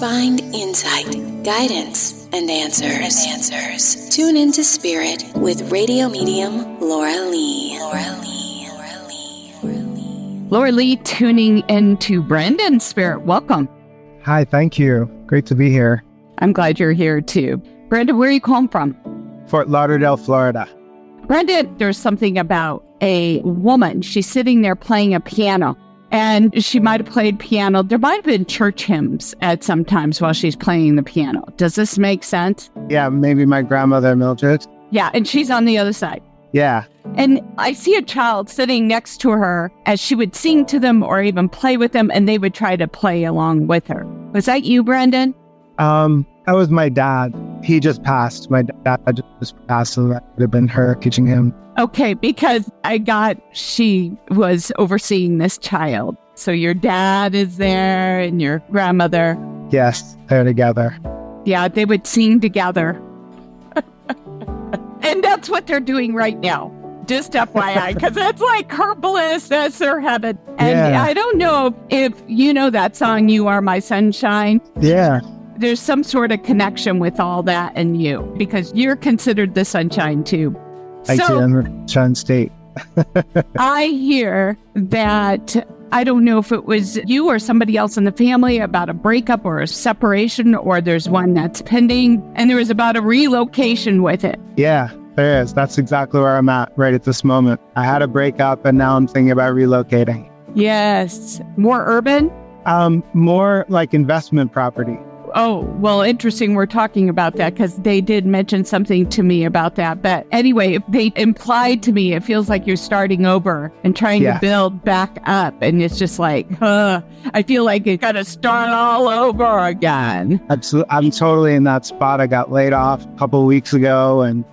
Find insight, guidance, and answers. Tune into Spirit with radio medium Laura Lee. Laura Lee tuning into Brendan's Spirit. Welcome. Hi, thank you. Great to be here. I'm glad you're here too. Brendan, where are you calling from? Fort Lauderdale, Florida. Brendan, there's something about a woman. She's sitting there playing a piano. And she might have played piano. There might have been church hymns at some times while she's playing the piano. Does this make sense? Yeah, maybe my grandmother, Mildred. Yeah, and she's on the other side. Yeah. And I see a child sitting next to her as she would sing to them or even play with them, and they would try to play along with her. Was that you, Brendan? That was my dad. He just passed. My dad just passed, so that would have been her teaching him. Okay, because she was overseeing this child. So your dad is there and your grandmother. Yes, they're together. Yeah, they would sing together. And that's what they're doing right now. Just FYI, because that's like her bliss, that's their heaven. And yeah. I don't know if you know that song, You Are My Sunshine. Yeah. There's some sort of connection with all that and you, because you're considered the sunshine too. I do. I'm in Sunshine State. I hear that, I don't know if it was you or somebody else in the family about a breakup or a separation, or there's one that's pending, and there was about a relocation with it. Yeah, there is. That's exactly where I'm at right at this moment. I had a breakup and now I'm thinking about relocating. Yes. More urban? More like investment property. Oh, well, interesting. We're talking about that because they did mention something to me about that. But anyway, they implied to me, it feels like you're starting over and trying to build back up. And it's just like, I feel like you got to start all over again. Absolutely. I'm totally in that spot. I got laid off a couple of weeks ago and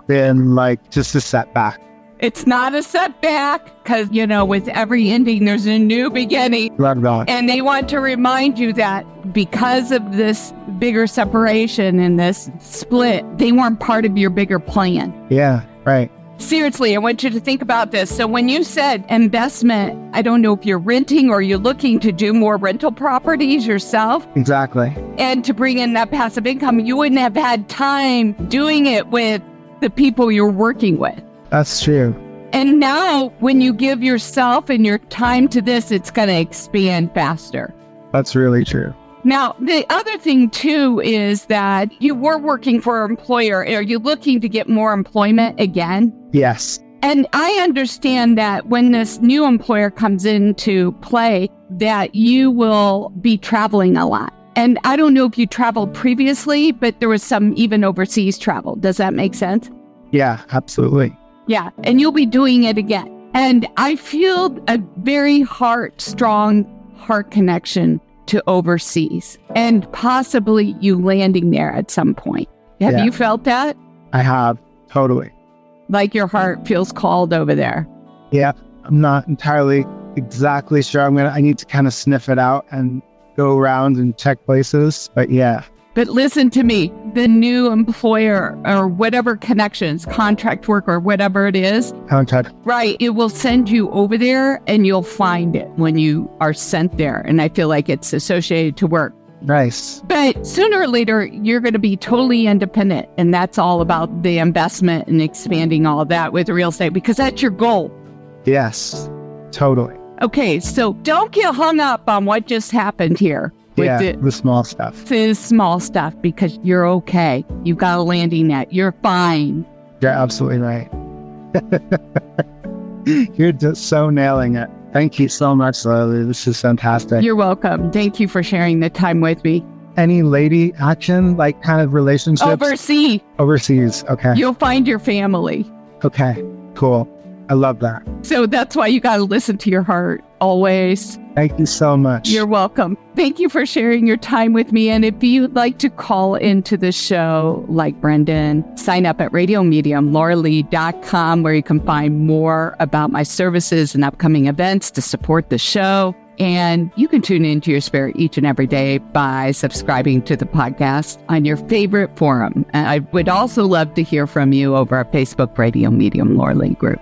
been like just a setback. It's not a setback because, with every ending, there's a new beginning. And they want to remind you that because of this bigger separation and this split, they weren't part of your bigger plan. Yeah, right. Seriously, I want you to think about this. So when you said investment, I don't know if you're renting or you're looking to do more rental properties yourself. Exactly. And to bring in that passive income, you wouldn't have had time doing it with the people you're working with. That's true. And now when you give yourself and your time to this, it's going to expand faster. That's really true. Now, the other thing, too, is that you were working for an employer. Are you looking to get more employment again? Yes. And I understand that when this new employer comes into play, that you will be traveling a lot. And I don't know if you traveled previously, but there was some even overseas travel. Does that make sense? Yeah, absolutely. Yeah, and you'll be doing it again. And I feel a very strong heart connection to overseas and possibly you landing there at some point. Have you felt that? I have, totally. Like your heart feels called over there. Yeah, I'm not entirely exactly sure. I need to kind of sniff it out and go around and check places, but yeah. But listen to me, the new employer or whatever connections, contract work or whatever it is. Contract. Right. It will send you over there and you'll find it when you are sent there. And I feel like it's associated to work. Nice. But sooner or later, you're going to be totally independent. And that's all about the investment and expanding all of that with real estate because that's your goal. Yes, totally. Okay. So don't get hung up on what just happened here. The small stuff. The small stuff because you're okay. You've got a landing net. You're fine. You're absolutely right. You're just so nailing it. Thank you so much, Lily. This is fantastic. You're welcome. Thank you for sharing the time with me. Any lady action, like kind of relationships? Overseas. Okay. You'll find your family. Okay, cool. I love that. So that's why you got to listen to your heart always. Thank you so much. You're welcome. Thank you for sharing your time with me. And if you'd like to call into the show like Brendan, sign up at radiomediumlauralee.com where you can find more about my services and upcoming events to support the show. And you can tune into your spirit each and every day by subscribing to the podcast on your favorite forum. And I would also love to hear from you over our Facebook Radio Medium Laura Lee group.